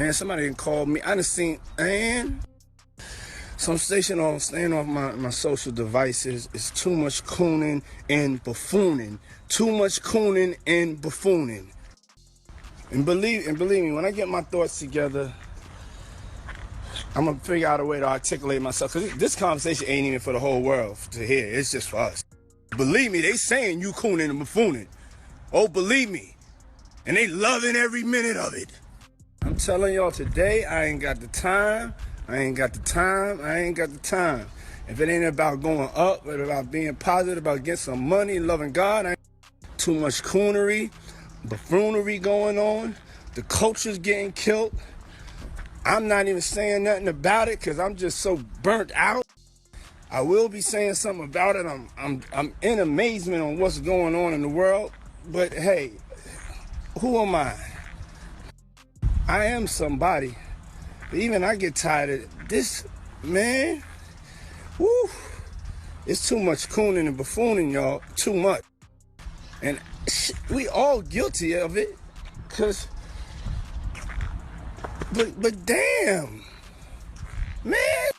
Man, somebody done called me. I done seen, man, some station on staying off my social devices. It's too much cooning and buffooning. Too much cooning and buffooning. And believe me, when I get my thoughts together, I'm gonna figure out a way to articulate myself. Cause this conversation ain't even for the whole world to hear. It's just for us. Believe me, they saying you cooning and buffooning. Oh, believe me. And they loving every minute of it. I'm telling y'all today, I ain't got the time. I ain't got the time. If it ain't about going up, but about being positive, about getting some money, loving God, too much coonery, buffoonery going on. The culture's getting killed. I'm not even saying nothing about it because I'm just so burnt out. I will be saying something about it. I'm in amazement on what's going on in the world. But hey, who am I? I am somebody. But even I get tired of this, man. Woo! It's too much cooning and buffooning, y'all. Too much. And we all guilty of it. But damn, man.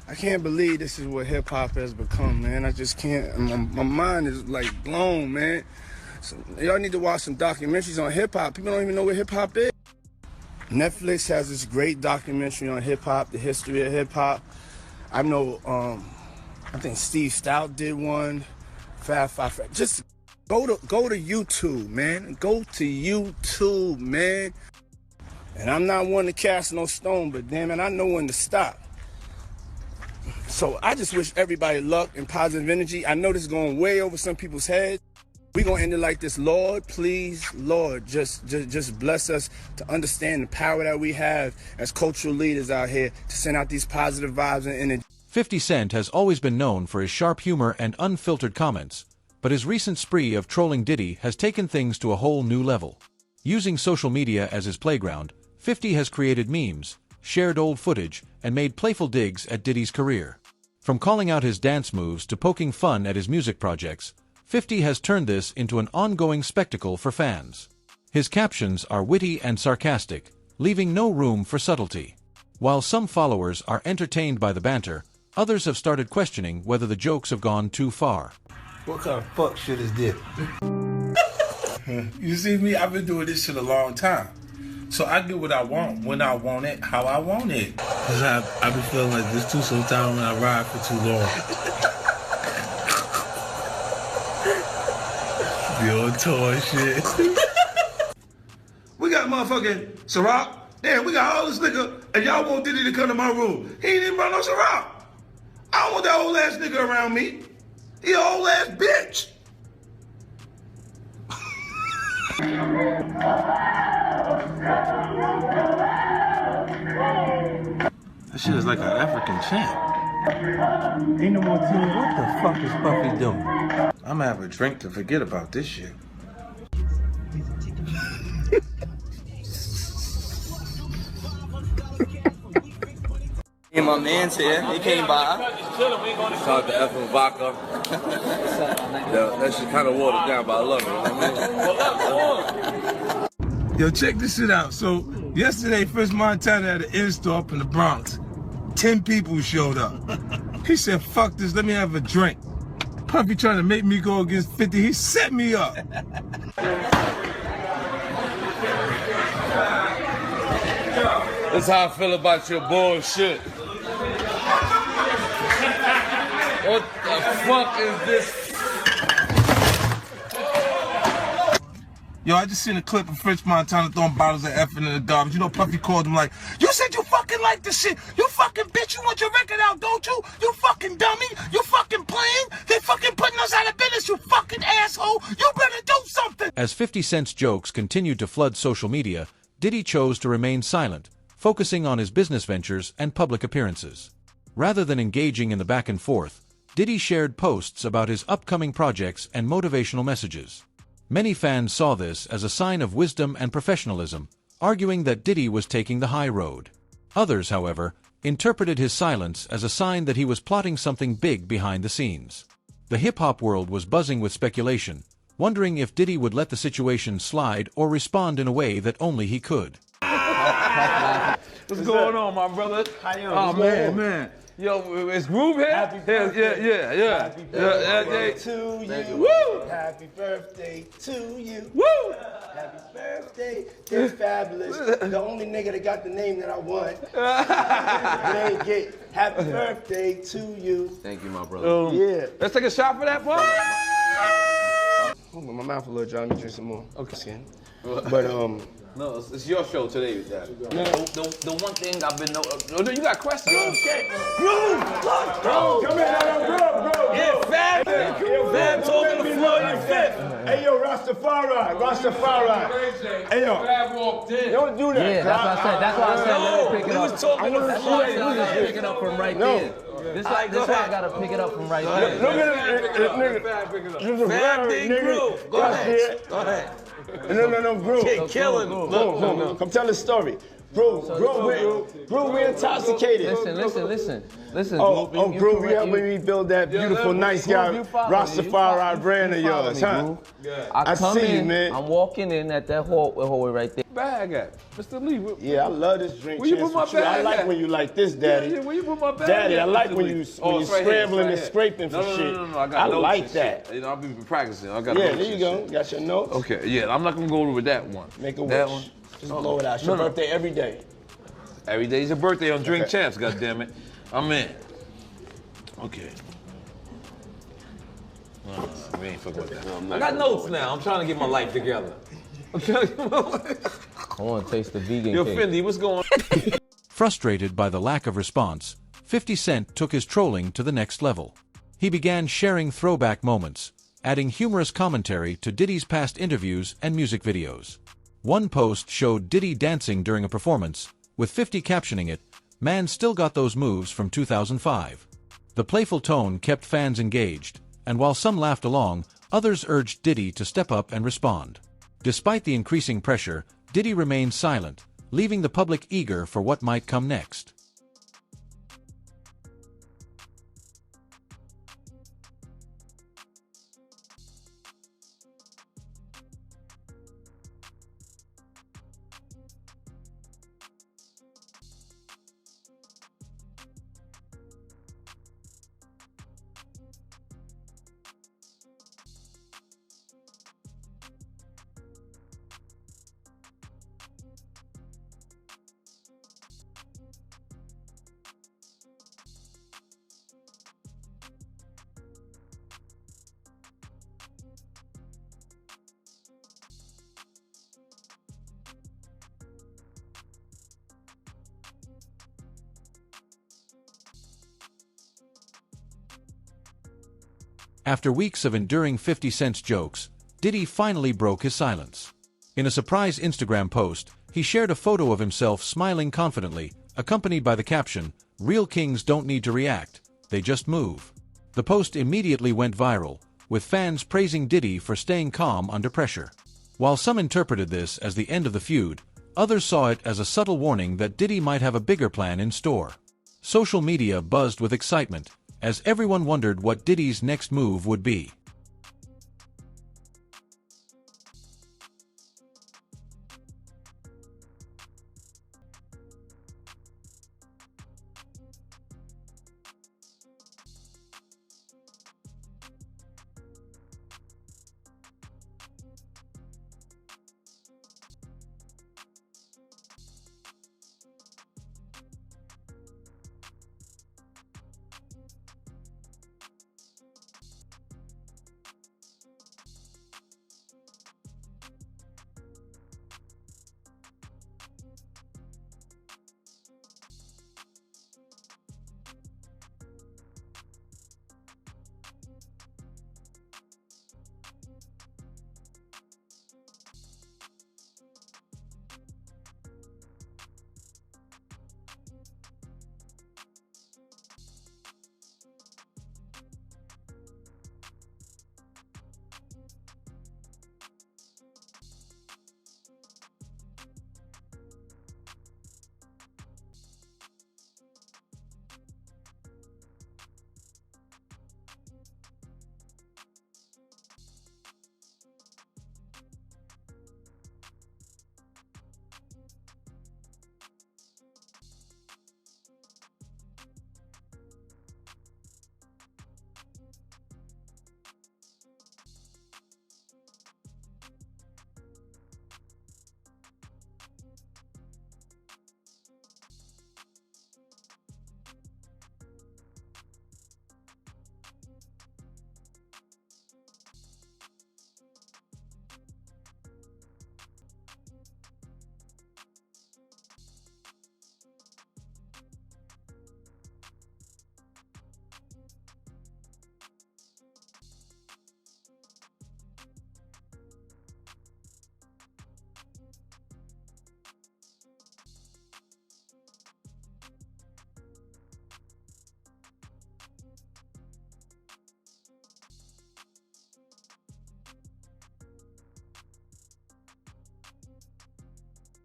I can't believe this is what hip-hop has become, man. I just can't. My mind is like blown, man. So y'all need to watch some documentaries on hip-hop. People don't even know what hip-hop is. Netflix has this great documentary on hip-hop, the history of hip-hop. I know, I think Steve Stout did one. Fab Five. Just go to YouTube, man. Go to YouTube, man. And I'm not one to cast no stone, but damn it, I know when to stop. So I just wish everybody luck and positive energy. I know this is going way over some people's heads. We're going to end it like this. Lord, please, Lord, just bless us to understand the power that we have as cultural leaders out here to send out these positive vibes and energy. 50 Cent has always been known for his sharp humor and unfiltered comments, but his recent spree of trolling Diddy has taken things to a whole new level. Using social media as his playground, 50 has created memes, shared old footage, and made playful digs at Diddy's career. From calling out his dance moves to poking fun at his music projects, 50 has turned this into an ongoing spectacle for fans. His captions are witty and sarcastic, leaving no room for subtlety. While some followers are entertained by the banter, others have started questioning whether the jokes have gone too far. What kind of fuck shit is this? You see me? I've been doing this shit a long time. So I do what I want, when I want it, how I want it. Cause I been feeling like this too sometimes when I ride for too long. Be on tour and shit. We got motherfucking Ciroc. Damn, we got all this nigga, and y'all want Diddy to come to my room. He ain't even brought no Ciroc. I don't want that old ass nigga around me. He an old ass bitch. That shit is like an African chant. Ain't no more team. What the fuck is Puffy doing? I'm gonna have a drink to forget about this shit. And my man's here. He came by. Shout out to F and Vodka. Yeah, that shit kind of watered down, but I love it. You know what I mean? Yo, check this shit out. So, yesterday, First Montana had an in-store up in the Bronx. 10 people showed up. He said, fuck this, let me have a drink. Puffy trying to make me go against 50. He set me up. That's how I feel about your bullshit. What the fuck is this? Yo, I just seen a clip of French Montana throwing bottles of effing in the garbage. You know, Puffy called him like, you said you fucking like this shit. You fucking bitch, you want your record out, don't you? You fucking dummy. You fucking playing. They fucking putting us out of business, you fucking asshole. You better do something. As 50 Cent's jokes continued to flood social media, Diddy chose to remain silent, focusing on his business ventures and public appearances. Rather than engaging in the back and forth, Diddy shared posts about his upcoming projects and motivational messages. Many fans saw this as a sign of wisdom and professionalism, arguing that Diddy was taking the high road. Others, however, interpreted his silence as a sign that he was plotting something big behind the scenes. The hip-hop world was buzzing with speculation, wondering if Diddy would let the situation slide or respond in a way that only he could. What's going on, my brother? How you? Oh, man. Yo, is Groove here? Happy birthday. Yeah. Happy birthday to you. Woo! Happy birthday to you. Woo! Happy birthday, dear Fabulous. The only nigga that got the name that I want. It ain't get. Happy birthday to you. Thank you, my brother. Yeah. Let's take a shot for that, bro. Oh, my mouth a little dry. Let me drink some more. Okay. But No, it's your show today, Daddy. no. The one thing I've been no, you got questions? Okay. Groove. Come here, Groove. Yeah, Fab. Fab talking the floor, you fifth. Hey yo, Rastafari. Hey yo. Fab walked in. Don't do that. Yeah, that's what I said. That's why I said let me pick it We up. was talking the That's floor. why I said I gotta pick it up from right there. This why I gotta pick it up from right there. Look at this nigga. Fab Big Groove. Go ahead. No, Groove. Killing him. Look. Come tell the story. Groove, we intoxicated. Listen. Groove, you helping me build that beautiful, nice guy, Rastafari brand of yours, huh? I come see you, in, man. I'm walking in at that hallway right there. Bag at Mr. Lee. Yeah, I love this drink. Where you put my bag I like at? when you like this, Daddy. Yeah, where you put my bag Daddy, at, I like Mr. when Lee? you It's scrambling and here. scraping for shit. No, I got notes like and that. shit. You know, I've been practicing. I got Yeah, notes there you and go. shit. Got your notes? Okay, yeah, I'm not gonna go over with that one. Make a that wish. one. Just blow it out. It's your birthday every day. Every day's your birthday on Drink Champs, goddammit. I'm in. Okay. We ain't fucking with that. I got notes now. I'm trying to get my life together. I want to taste the vegan Yo, cake. Fendi, what's going on? Frustrated by the lack of response, 50 Cent took his trolling to the next level. He began sharing throwback moments, adding humorous commentary to Diddy's past interviews and music videos. One post showed Diddy dancing during a performance, with 50 captioning it, "Man still got those moves from 2005. The playful tone kept fans engaged, and while some laughed along, others urged Diddy to step up and respond. Despite the increasing pressure, Diddy remained silent, leaving the public eager for what might come next. After weeks of enduring 50 Cent's jokes, Diddy finally broke his silence. In a surprise Instagram post, he shared a photo of himself smiling confidently, accompanied by the caption, "Real kings don't need to react, they just move." The post immediately went viral, with fans praising Diddy for staying calm under pressure. While some interpreted this as the end of the feud, others saw it as a subtle warning that Diddy might have a bigger plan in store. Social media buzzed with excitement, as everyone wondered what Diddy's next move would be.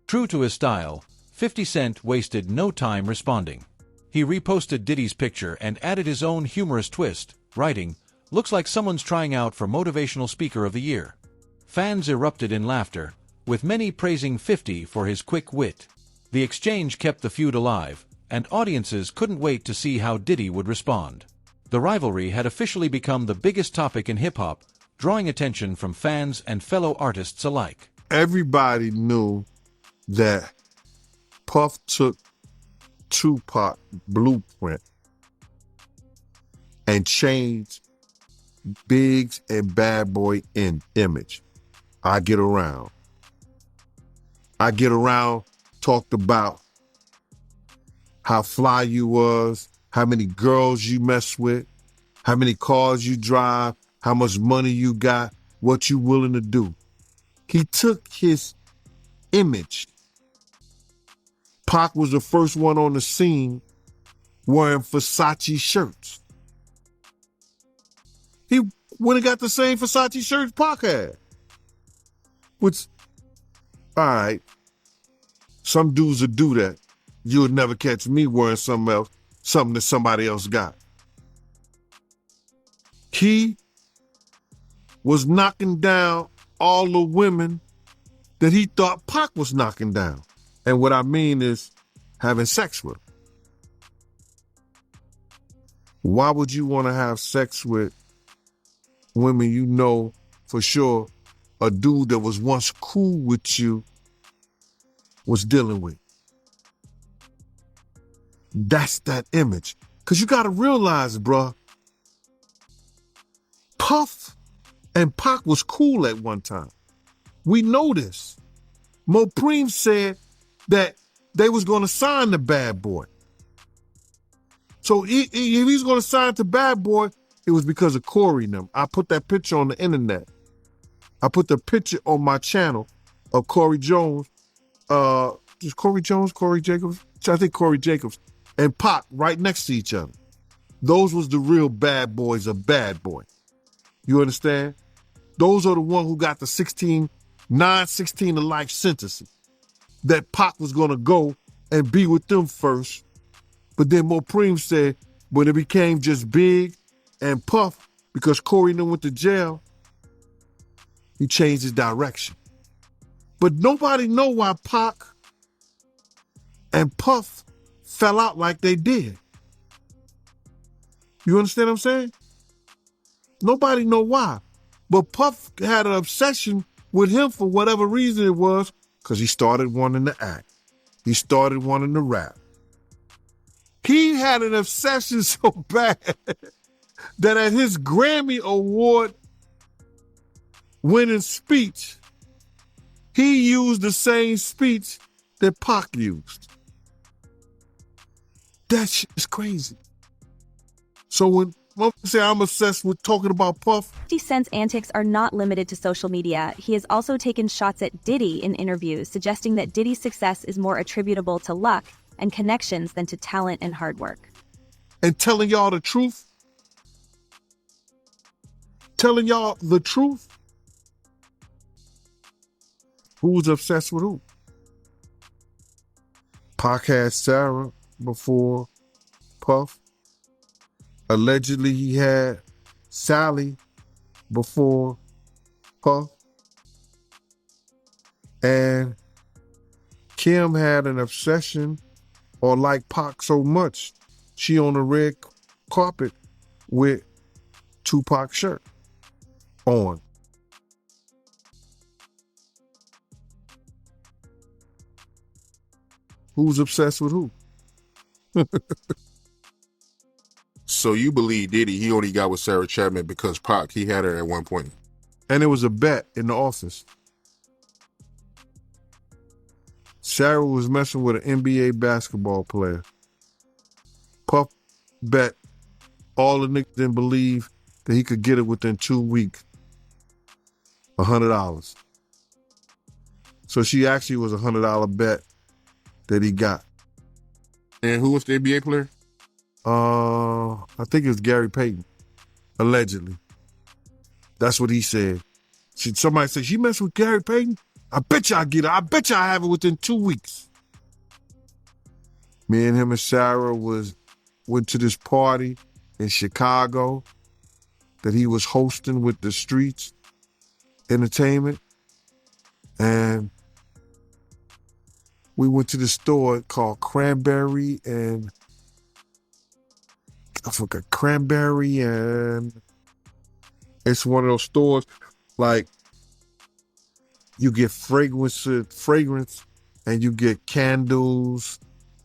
True to his style, 50 Cent wasted no time responding. He reposted Diddy's picture and added his own humorous twist, writing, "Looks like someone's trying out for Motivational Speaker of the Year." Fans erupted in laughter, with many praising 50 for his quick wit. The exchange kept the feud alive, and audiences couldn't wait to see how Diddy would respond. The rivalry had officially become the biggest topic in hip-hop, drawing attention from fans and fellow artists alike. Everybody knew that Puff took Tupac blueprint and changed Biggs and Bad Boy in image. I Get Around. I Get Around talked about how fly you was, how many girls you mess with, how many cars you drive, how much money you got, what you willing to do. He took his image. Pac was the first one on the scene wearing Versace shirts. He went and got the same Versace shirts Pac had. Which, all right, some dudes would do that. You would never catch me wearing something else, something that somebody else got. He was knocking down all the women that he thought Pac was knocking down. And what I mean is having sex with. Why would you want to have sex with women you know for sure a dude that was once cool with you was dealing with? That's that image. Because you got to realize, bruh, Puff and Pac was cool at one time. We know this. Mopreem said that they was going to sign the Bad Boy. So if he's going to sign to Bad Boy, it was because of Corey and them. I put that picture on the internet. I put the picture on my channel of Corey Jones. Is Corey Jones, Corey Jacobs? I think Corey Jacobs and Pac right next to each other. Those was the real bad boys of Bad Boy. You understand? Those are the ones who got the 9/16 to life sentences. That Pac was going to go and be with them first. But then Mopreem said when it became just Big and Puff, because Corey and them went to jail, he changed his direction. But nobody know why Pac and Puff fell out like they did. You understand what I'm saying? Nobody know why. But Puff had an obsession with him for whatever reason it was, because he started wanting to act. He started wanting to rap. He had an obsession so bad that at his Grammy Award winning speech, he used the same speech that Pac used. That shit is crazy. So when I say I'm obsessed with talking about Puff, 50 Cent's antics are not limited to social media. He has also taken shots at Diddy in interviews, suggesting that Diddy's success is more attributable to luck and connections than to talent and hard work. and telling y'all the truth. Telling y'all the truth. Who's obsessed with who? Pac had Sarah before Puff. Allegedly, he had Sally before Puff. And Kim had an obsession or liked Pac so much, she on the red carpet with Tupac shirt on. Who's obsessed with who? So you believe Diddy, he only got with Sarah Chapman because Pac, he had her at one point. And it was a bet in the office. Sarah was messing with an NBA basketball player. Puff bet all the niggas didn't believe that he could get it within 2 weeks. $100. So she actually was a $100 bet that he got. And who was the NBA player? I think it was Gary Payton, allegedly. That's what he said. Somebody said, she messed with Gary Payton? I bet you I get it. I bet you I have it within 2 weeks. Me and him and Sarah went to this party in Chicago that he was hosting with the Streets Entertainment. And we went to the store called Cranberry and I forgot Cranberry, and it's one of those stores like you get fragrance and you get candles,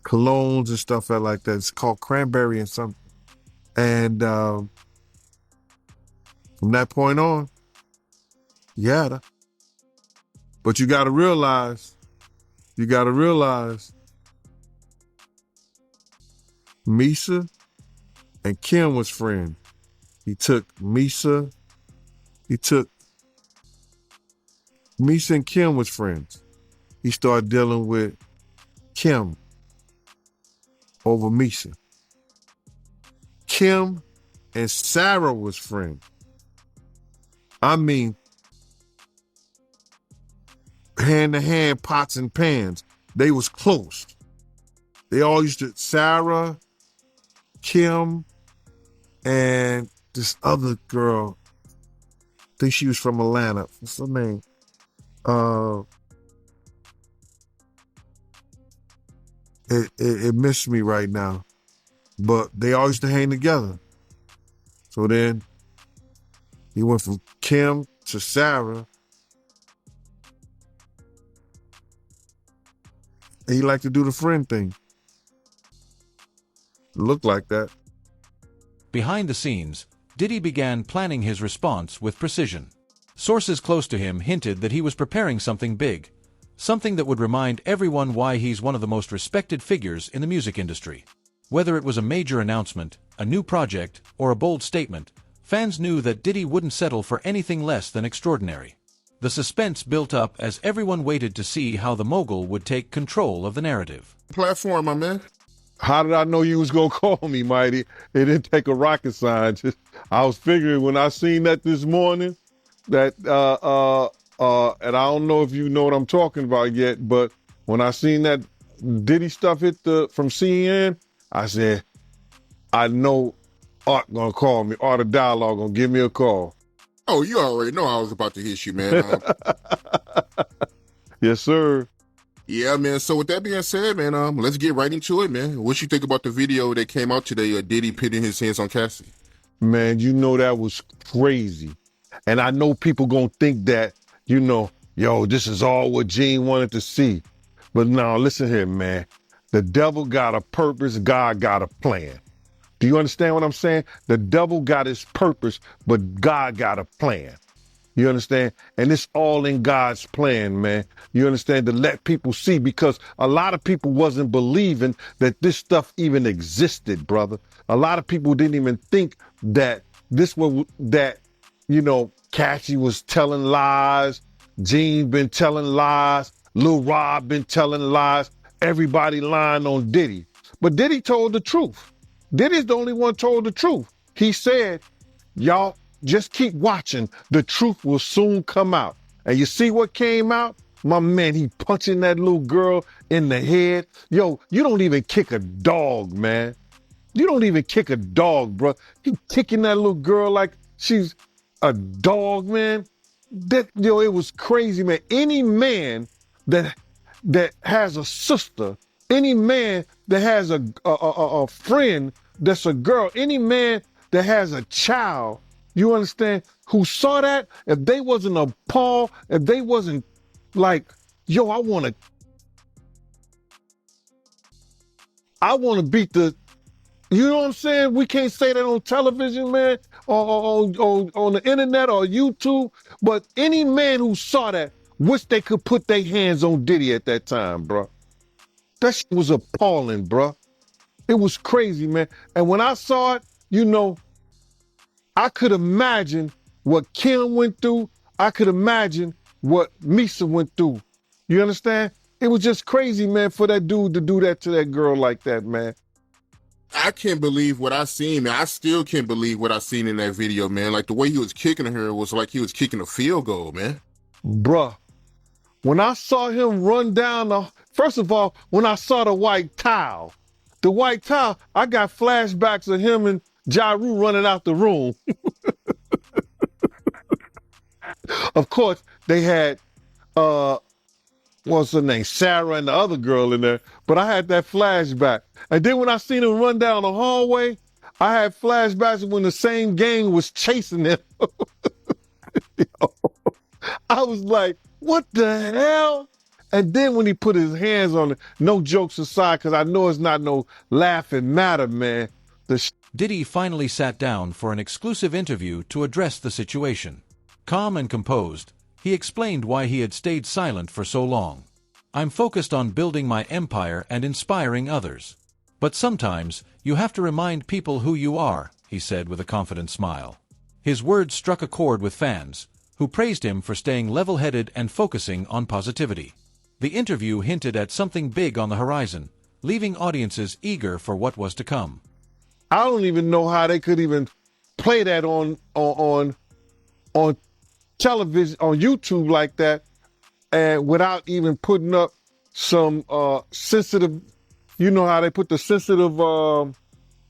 colognes and stuff like that. It's called Cranberry and something. And from that point on, yeah. But you gotta realize, Misa and Kim was friends. Misa and Kim was friends. He started dealing with Kim over Misa. Kim and Sarah was friends. I mean, hand to hand, pots and pans. They was close. They all used to, Sarah, Kim, and this other girl, I think she was from Atlanta. What's her name? It missed me right now. But they all used to hang together. So then he went from Kim to Sarah. And he liked to do the friend thing. It looked like that. Behind the scenes, Diddy began planning his response with precision. Sources close to him hinted that he was preparing something big, something that would remind everyone why he's one of the most respected figures in the music industry. Whether it was a major announcement, a new project, or a bold statement, fans knew that Diddy wouldn't settle for anything less than extraordinary. The suspense built up as everyone waited to see how the mogul would take control of the narrative. Platform, my man. How did I know you was gonna call me, Mighty? It didn't take a rocket scientist. I was figuring when I seen that this morning, that and I don't know if you know what I'm talking about yet, but when I seen that Diddy stuff hit from CNN, I said, I know Art gonna call me. Art of Dialogue gonna give me a call. Oh, you already know I was about to hit you, man. Yes, sir. Yeah, man. So with that being said, man, let's get right into it, man. What you think about the video that came out today of Diddy putting his hands on Cassie? Man, you know that was crazy. And I know people gonna think that, you know, yo, this is all what Gene wanted to see. But now, listen here, man. The devil got a purpose, God got a plan. Do you understand what I'm saying? The devil got his purpose, but God got a plan. You understand? And it's all in God's plan, man. You understand? To let people see, because a lot of people wasn't believing that this stuff even existed, brother. A lot of people didn't even think that you know, Cassie was telling lies, Gene been telling lies, Lil Rob been telling lies, everybody lying on Diddy. But Diddy told the truth. Diddy's the only one told the truth. He said, y'all, just keep watching. The truth will soon come out. And you see what came out? My man, he punching that little girl in the head. Yo, you don't even kick a dog, man. You don't even kick a dog, bro. He kicking that little girl like she's a dog, man. It was crazy, man. Any man that has a sister, any man that has a friend that's a girl, any man that has a child, you understand, who saw that, if they wasn't appalled, if they wasn't like, yo, I want to beat the, you know what I'm saying? We can't say that on television, man, or on the internet or YouTube, but any man who saw that, wish they could put their hands on Diddy at that time, bro. That shit was appalling, bro. It was crazy, man. And when I saw it, you know, I could imagine what Kim went through. I could imagine what Misa went through. You understand? It was just crazy, man, for that dude to do that to that girl like that, man. I can't believe what I seen, man. I still can't believe what I seen in that video, man. Like the way he was kicking her was like he was kicking a field goal, man. Bruh, When I saw him run down first of all, when I saw the white towel, I got flashbacks of him and Ja Rule running out the room. Of course, they had, what's her name, Sarah and the other girl in there, but I had that flashback. And then when I seen him run down the hallway, I had flashbacks when the same gang was chasing him. I was like, what the hell? And then when he put his hands on it, no jokes aside, because I know it's not no laughing matter, man. Diddy finally sat down for an exclusive interview to address the situation. Calm and composed, he explained why he had stayed silent for so long. I'm focused on building my empire and inspiring others. But sometimes, you have to remind people who you are, he said with a confident smile. His words struck a chord with fans, who praised him for staying level-headed and focusing on positivity. The interview hinted at something big on the horizon, leaving audiences eager for what was to come. I don't even know how they could even play that on television, on YouTube like that, and without even putting up some sensitive, you know how they put the sensitive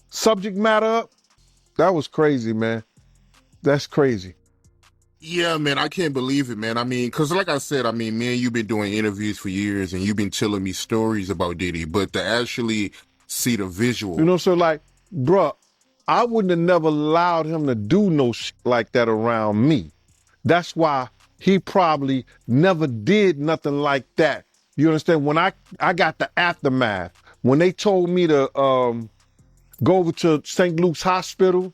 subject matter up? That was crazy, man. That's crazy. Yeah, man, I can't believe it, man. I mean, because like I said, I mean, me and you've been doing interviews for years, and you've been telling me stories about Diddy, but to actually see the visual. You know, so like, bruh, I wouldn't have never allowed him to do no shit like that around me. That's why he probably never did nothing like that. You understand? When I got the aftermath, when they told me to go over to St. Luke's Hospital,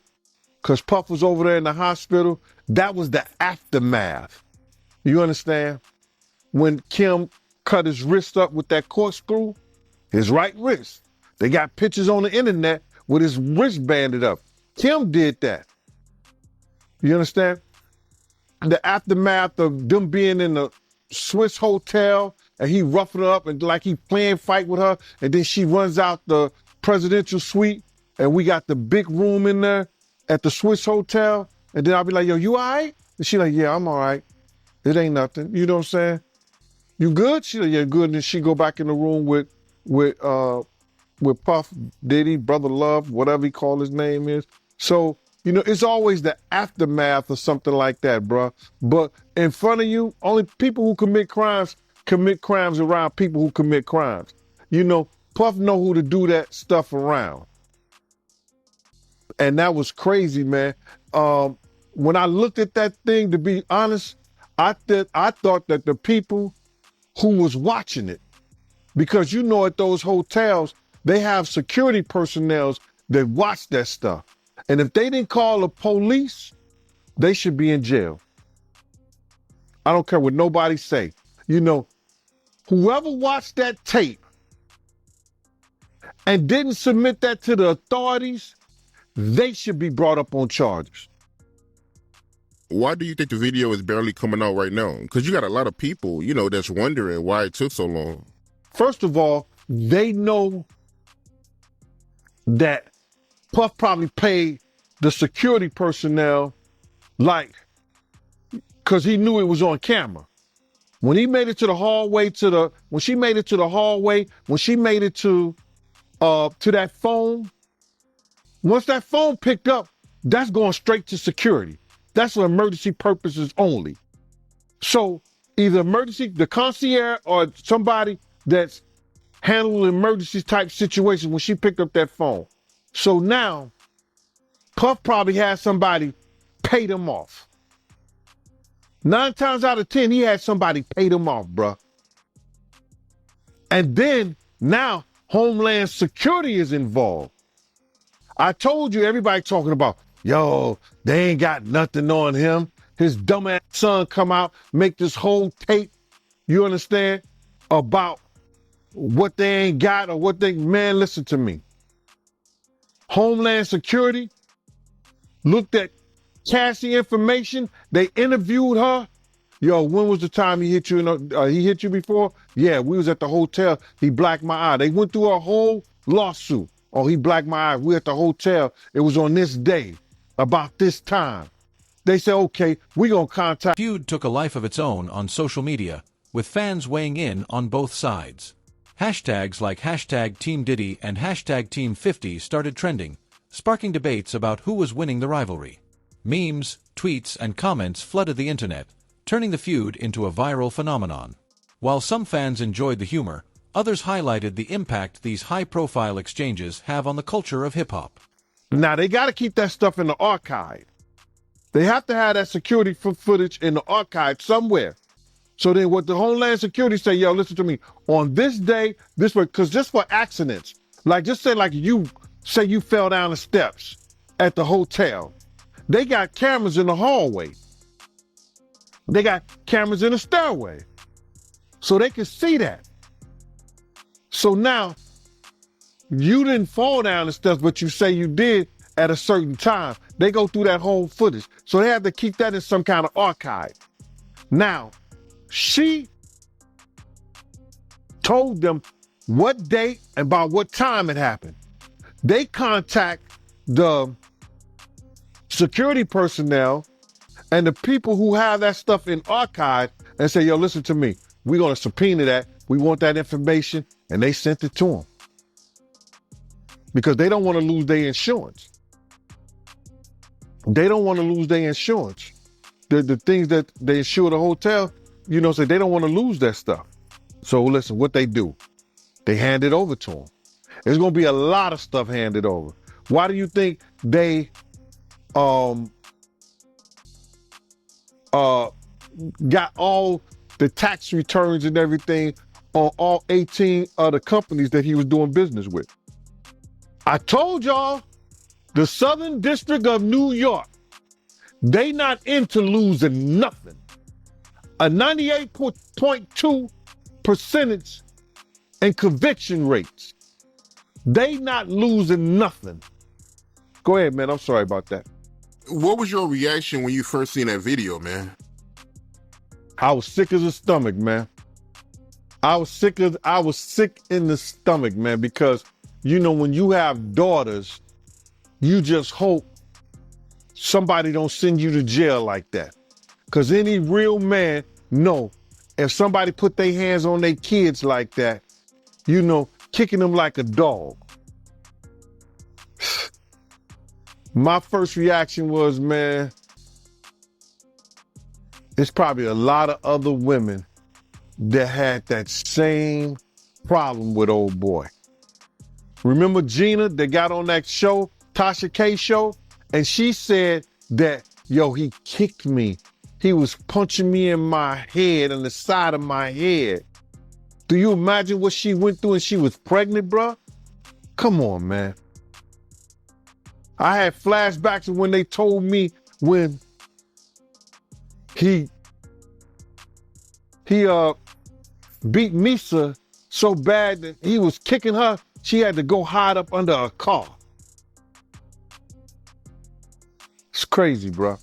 because Puff was over there in the hospital, that was the aftermath. You understand? When Kim cut his wrist up with that corkscrew, his right wrist. They got pictures on the internet with his wrist banded up. Kim did that. You understand? The aftermath of them being in the Swiss hotel and he roughing her up and like he playing fight with her, and then she runs out the presidential suite and we got the big room in there at the Swiss hotel, and then I'll be like, yo, you all right? And she like, yeah, I'm all right. It ain't nothing. You know what I'm saying? You good? She like, yeah, good. And then she go back in the room with Puff, Diddy, Brother Love, whatever he call his name is. So, you know, it's always the aftermath of something like that, bro. But in front of you, only people who commit crimes around people who commit crimes. You know, Puff know who to do that stuff around. And that was crazy, man. When I looked at that thing, to be honest, I thought that the people who was watching it, because you know at those hotels, they have security personnel that watch that stuff. And if they didn't call the police, they should be in jail. I don't care what nobody say. You know, whoever watched that tape and didn't submit that to the authorities, they should be brought up on charges. Why do you think the video is barely coming out right now? Because you got a lot of people, you know, that's wondering why it took so long. First of all, they know that Puff probably paid the security personnel like, because he knew it was on camera. When he made it to the hallway, when she made it to that phone, once that phone picked up, that's going straight to security. That's for emergency purposes only. So either the concierge or somebody that's handling emergency type situations when she picked up that phone. So now, Puff probably had somebody pay them off. 9 times out of 10, he had somebody pay them off, bruh. And then now Homeland Security is involved. I told you, everybody talking about, yo, they ain't got nothing on him. His dumbass son come out, make this whole tape, you understand, about what they ain't got or what they, man, listen to me. Homeland Security looked at Cassie information. They interviewed her. Yo, when was the time he hit you? He hit you before? Yeah, we was at the hotel. He blacked my eye. They went through a whole lawsuit. Oh, he blacked my eye. We at the hotel. It was on this day, about this time. They said, okay, we gonna contact. The feud took a life of its own on social media, with fans weighing in on both sides. Hashtags like hashtag Team Diddy and hashtag Team 50 started trending, sparking debates about who was winning the rivalry. Memes, tweets, and comments flooded the internet, turning the feud into a viral phenomenon. While some fans enjoyed the humor, others highlighted the impact these high-profile exchanges have on the culture of hip-hop. Now, they got to keep that stuff in the archive. They have to have that security footage in the archive somewhere. So then what the Homeland Security say, yo, listen to me, on this day, this way, because just for accidents, like just say like you fell down the steps at the hotel. They got cameras in the hallway. They got cameras in the stairway. So they can see that. So now, you didn't fall down the steps, but you say you did at a certain time. They go through that whole footage. So they have to keep that in some kind of archive. Now, she told them what date and by what time it happened. They contact the security personnel and the people who have that stuff in archive and say, yo, listen to me. We're going to subpoena that. We want that information. And they sent it to them because they don't want to lose their insurance. They don't want to lose their insurance. The things that they insure the hotel, you know, so they don't want to lose that stuff. So listen, what they do, they hand it over to them. There's going to be a lot of stuff handed over. Why do you think they got all the tax returns and everything on all 18 other companies that he was doing business with? I told y'all, the Southern District of New York, they not into losing nothing. A 98.2 percentage in conviction rates. They not losing nothing. Go ahead, man. I'm sorry about that. What was your reaction when you first seen that video, man? I was sick as a stomach, man. I was sick in the stomach, man, because, you know, when you have daughters, you just hope somebody don't send you to jail like that. Because any real man know if somebody put their hands on their kids like that, you know, kicking them like a dog. My first reaction was, man, there's probably a lot of other women that had that same problem with old boy. Remember Gina that got on that show, Tasha K show? And she said that, yo, he kicked me. He was punching me in my head and the side of my head. Do you imagine what she went through and she was pregnant, bruh? Come on, man. I had flashbacks of when they told me when he beat Misa so bad that he was kicking her, she had to go hide up under a car. It's crazy, bro.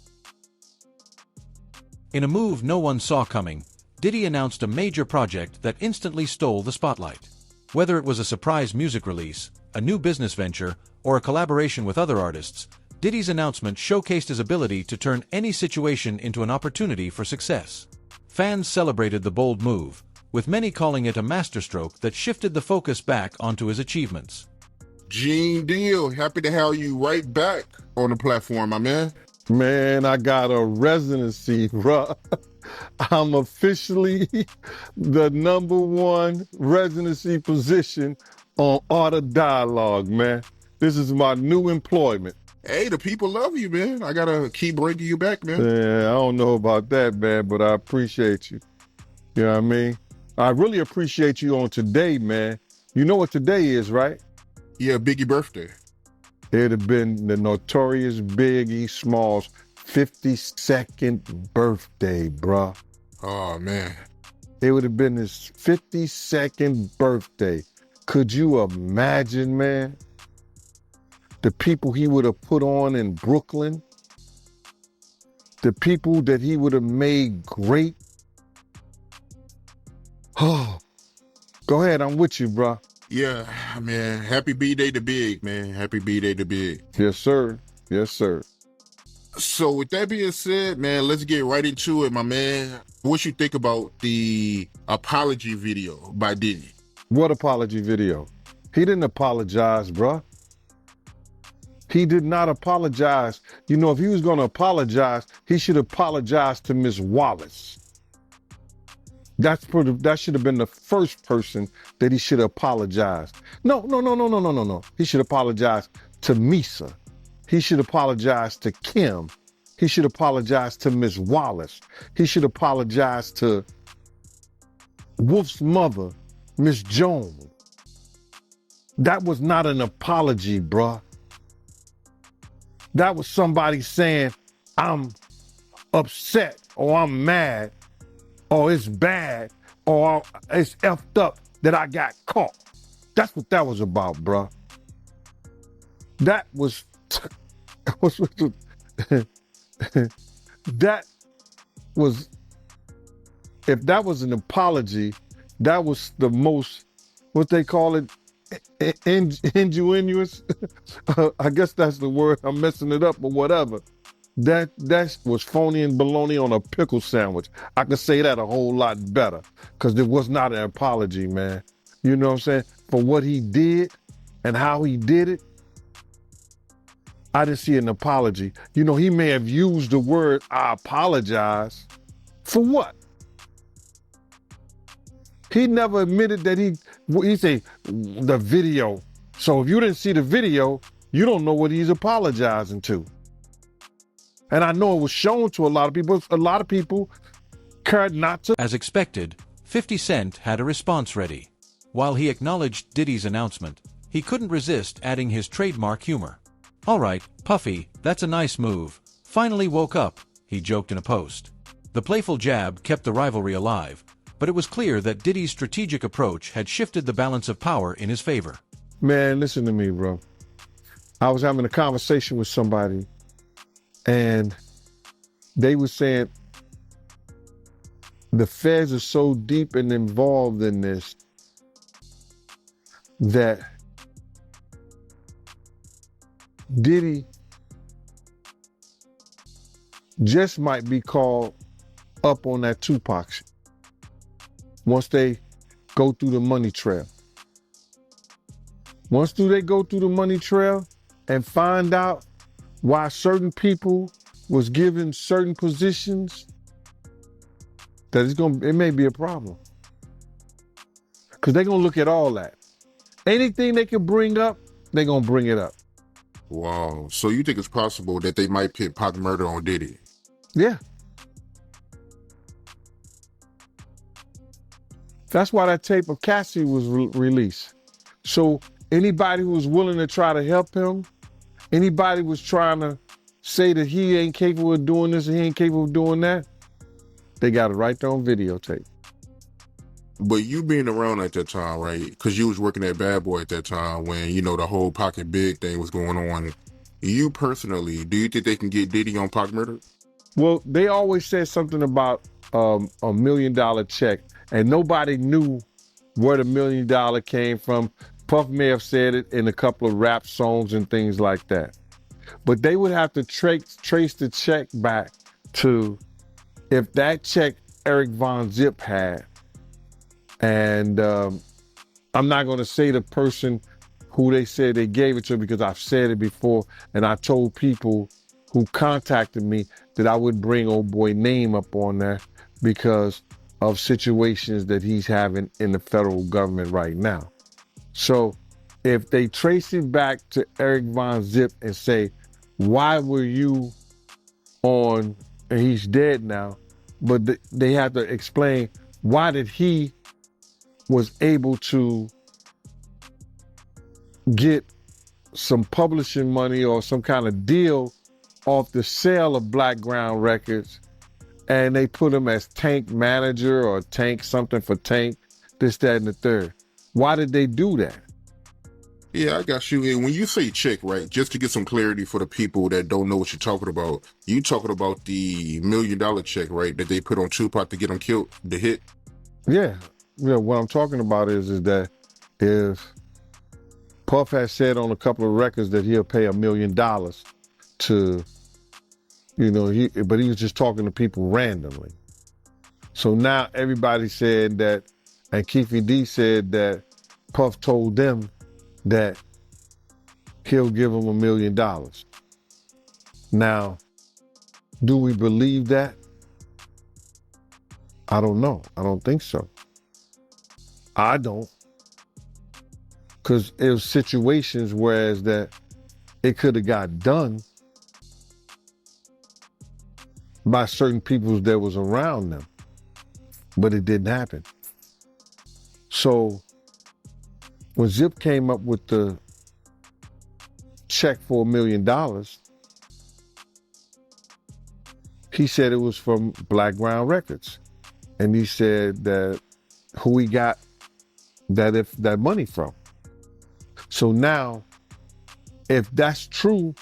In a move no one saw coming, Diddy announced a major project that instantly stole the spotlight. Whether it was a surprise music release, a new business venture, or a collaboration with other artists, Diddy's announcement showcased his ability to turn any situation into an opportunity for success. Fans celebrated the bold move, with many calling it a masterstroke that shifted the focus back onto his achievements. Gene Deal, happy to have you right back on the platform, my man. Man, I got a residency, bro. I'm officially the #1 residency position on Art of Dialogue, man. This is my new employment. Hey, the people love you, man. I gotta keep bringing you back, man. Yeah, I don't know about that, man, but I appreciate you. You know what I mean? I really appreciate you on today, man. You know what today is, right? Yeah, Biggie birthday. It'd have been the notorious Biggie Smalls' 52nd birthday, bruh. Oh, man. It would have been his 52nd birthday. Could you imagine, man? The people he would have put on in Brooklyn, the people that he would have made great. Oh, go ahead, I'm with you, bro. Yeah, man. Happy B-Day to Big, man. Happy B-Day to Big. Yes, sir. Yes, sir. So with that being said, man, let's get right into it, my man. What you think about the apology video by Diddy? What apology video? He didn't apologize, bruh. He did not apologize. You know, if he was going to apologize, he should apologize to Miss Wallace. That should have been the first person that he should have apologized. No. He should apologize to Misa. He should apologize to Kim. He should apologize to Miss Wallace. He should apologize to Wolf's mother, Miss Jones. That was not an apology, bruh. That was somebody saying, I'm upset, or I'm mad, or it's bad, or it's effed up that I got caught. That's what that was about, bruh. That was, that was, if that was an apology, that was the most, what they call it, ingenuous. I guess that's the word. I'm messing it up, but whatever. That was phony and baloney on a pickle sandwich. I could say that a whole lot better because it was not an apology, man. You know what I'm saying? For what he did and how he did it, I didn't see an apology. You know, he may have used the word, I apologize. For what? He never admitted that he say the video. So if you didn't see the video, you don't know what he's apologizing to. And I know it was shown to a lot of people. A lot of people cared not to. As expected, 50 Cent had a response ready. While he acknowledged Diddy's announcement, he couldn't resist adding his trademark humor. "All right, Puffy, that's a nice move. Finally woke up," he joked in a post. The playful jab kept the rivalry alive, but it was clear that Diddy's strategic approach had shifted the balance of power in his favor. Man, listen to me, bro. I was having a conversation with somebody, and they were saying the feds are so deep and involved in this that Diddy just might be called up on that Tupac shit once they go through the money trail. Once they go through the money trail and find out why certain people was given certain positions, that it may be a problem. Because they're going to look at all that. Anything they can bring up, they're going to bring it up. Wow. So you think it's possible that they might pit Pac murder on Diddy? Yeah. That's why that tape of Cassie was released. So anybody who was willing to try to help him, anybody was trying to say that he ain't capable of doing this and he ain't capable of doing that, they got it right there on videotape. But you being around at that time, right? Because you was working at Bad Boy at that time when, you know, the whole Pocket Big thing was going on. You personally, do you think they can get Diddy on Pac murder? Well, they always said something about $1 million check, and nobody knew where the $1 million came from. Puff may have said it in a couple of rap songs and things like that. But they would have to trace the check back to if that check Eric Von Zip had. And I'm not going to say the person who they said they gave it to because I've said it before, and I told people who contacted me that I would bring old boy name up on there because of situations that he's having in the federal government right now. So if they trace it back to Eric Von Zip and say, why were you on, and he's dead now, but they have to explain why did he was able to get some publishing money or some kind of deal off the sale of Black Ground Records, and they put him as Tank manager or Tank something for Tank, this, that, and the third. Why did they do that? Yeah, I got you. And when you say check, right, just to get some clarity for the people that don't know what you're talking about, you talking about the $1 million check, right, that they put on Tupac to get him killed, the hit? Yeah. What I'm talking about is that if Puff has said on a couple of records that he'll pay $1 million to, you know, but he was just talking to people randomly. So now everybody said that, and Keefe D said that Puff told them that he'll give them $1 million. Now, do we believe that? I don't know. I don't think so. I don't. Because it was situations whereas that it could have got done by certain people that was around them, but it didn't happen. So when Zip came up with the check for $1 million, he said it was from Black Ground Records. And he said that who he got that money from. So now, if that's true,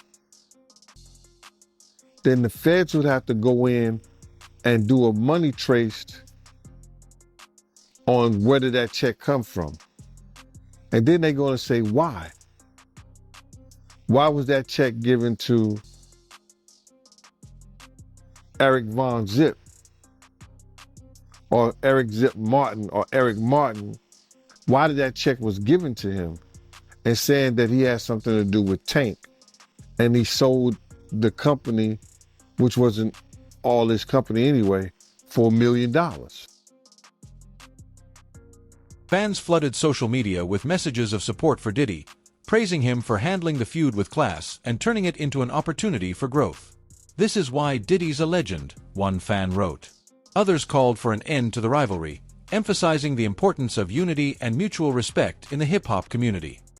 then the feds would have to go in and do a money trace on where did that check come from. And then they're going to say, why? Why was that check given to Eric Von Zip or Eric Zip Martin or Eric Martin? Why did that check was given to him? And saying that he had something to do with Tank. And he sold the company, which wasn't all his company anyway, for $1 million. Fans flooded social media with messages of support for Diddy, praising him for handling the feud with class and turning it into an opportunity for growth. This is why Diddy's a legend, one fan wrote. Others called for an end to the rivalry, emphasizing the importance of unity and mutual respect in the hip-hop community.